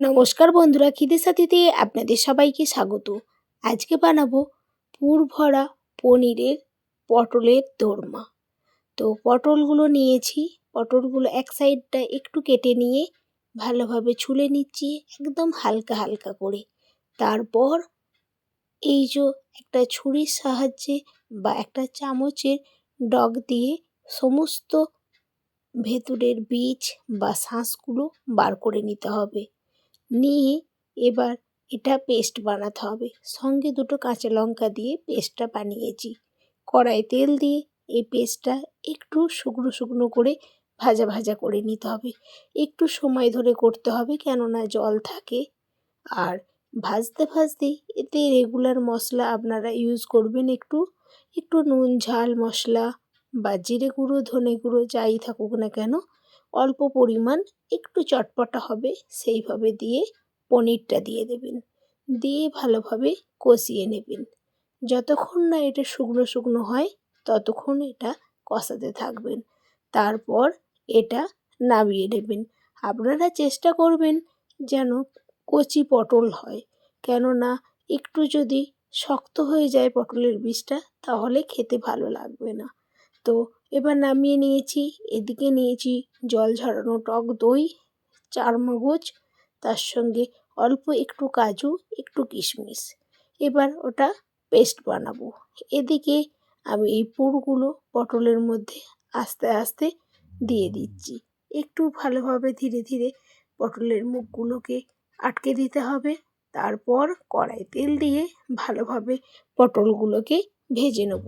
নমস্কার বন্ধুরা, খিদে সাথীতে আপনাদের সবাইকে স্বাগত। আজকে বানাবো পুর ভরা পনিরের পটলের দোরমা। তো পটলগুলো নিয়েছি, পটলগুলো এক সাইডটা একটু কেটে নিয়ে ভালোভাবে ছুলে নিচ্ছি একদম হালকা হালকা করে। তারপর এই যে একটা ছুরির সাহায্যে বা একটা চামচের ডগ দিয়ে সমস্ত ভেতরের বীজ বা শাঁসগুলো বার করে নিতে হবে। নিয়ে এবার এটা পেস্ট বানাতে হবে। সঙ্গে দুটো কাঁচা লঙ্কা দিয়ে পেস্টটা বানিয়েছি। কড়াই তেল দিয়ে এই পেস্টটা একটু শুকনো শুকনো করে ভাজা ভাজা করে নিতে হবে। একটু সময় ধরে করতে হবে, কেননা জল থাকে। আর ভাজতে ভাজতেই এতে রেগুলার মশলা আপনারা ইউজ করবেন। একটু একটু নুন ঝাল মশলা বা জিরে গুঁড়ো ধনে গুঁড়ো যাই থাকুক না কেন, অল্প পরিমাণ একটু চটপটা হবে সেইভাবে দিয়ে পনিরটা দিয়ে দেবেন। দিয়ে ভালোভাবে কষিয়ে নেবেন। যতক্ষণ না এটা শুকনো শুকনো হয় ততক্ষণ এটা কষাতে থাকবেন। তারপর এটা নামিয়ে নেবেন। আপনারা চেষ্টা করবেন যেন কচি পটল হয়, কেননা একটু যদি শক্ত হয়ে যায় পটলের বীজটা তাহলে খেতে ভালো লাগবে না। তো এবার নামিয়ে নিয়েছি। এদিকে নিয়েছি জল ঝরানো টক দই, চারমগজ, তার সঙ্গে অল্প একটু কাজু, একটু কিশমিশ। এবার ওটা পেস্ট বানাবো। এদিকে আমি এই পুরগুলো পটলের মধ্যে আস্তে আস্তে দিয়ে দিচ্ছি। একটু ভালোভাবে ধীরে ধীরে পটলের মুখগুলোকে আটকে দিতে হবে। তারপর কড়াই তেল দিয়ে ভালোভাবে পটলগুলোকে ভেজে নেব।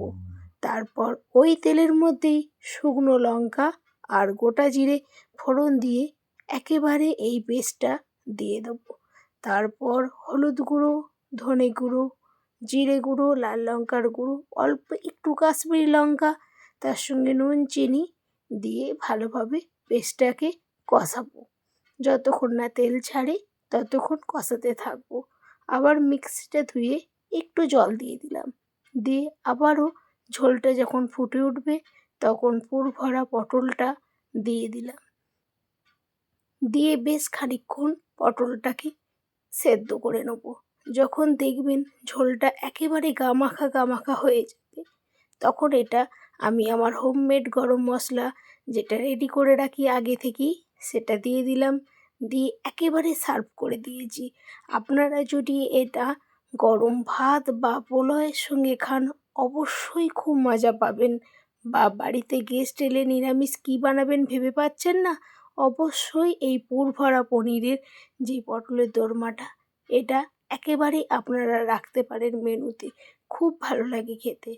তারপর ওই তেলের মধ্যেই শুকনো লঙ্কা আর গোটা জিরে ফোড়ন দিয়ে একেবারে এই পেস্টটা দিয়ে দেবো। তারপর হলুদ গুঁড়ো, ধনে গুঁড়ো, জিরে গুঁড়ো, লাল লঙ্কার গুঁড়ো, অল্প একটু কাশ্মীরি লঙ্কা, তার সঙ্গে নুন চিনি দিয়ে ভালোভাবে পেস্টটাকে কষাবো। যতক্ষণ না তেল ছাড়ে ততক্ষণ কষাতে থাকবো। আবার মিক্সিটা ধুয়ে একটু জল দিয়ে দিলাম। দিয়ে আবারও ঝোলটা যখন ফুটে উঠবে তখন পুর ভরা পটলটা দিয়ে দিলাম। দিয়ে বেশ খানিকক্ষণ পটলটাকে সেদ্ধ করে নেব। যখন দেখবেন ঝোলটা একেবারে গামাখা গামাখা হয়ে যাবে তখন এটা আমি আমার হোমমেড গরম মশলা যেটা রেডি করে রাখি আগে থেকেই সেটা দিয়ে দিলাম। দিয়ে একেবারে সার্ভ করে দিয়েছি। আপনারা যদি এটা গরম ভাত বা পোলাওয়ের সঙ্গে খান অবশ্যই খুব মজা পাবেন। বা বাড়িতে গেস্ট এলে নিরামিষ কী বানাবেন ভেবে পাচ্ছেন না, অবশ্যই এই পুর ভরা পনিরের যে পটলের দোরমাটা এটা একেবারেই আপনারা রাখতে পারেন মেনুতে। খুব ভালো লাগে খেতে।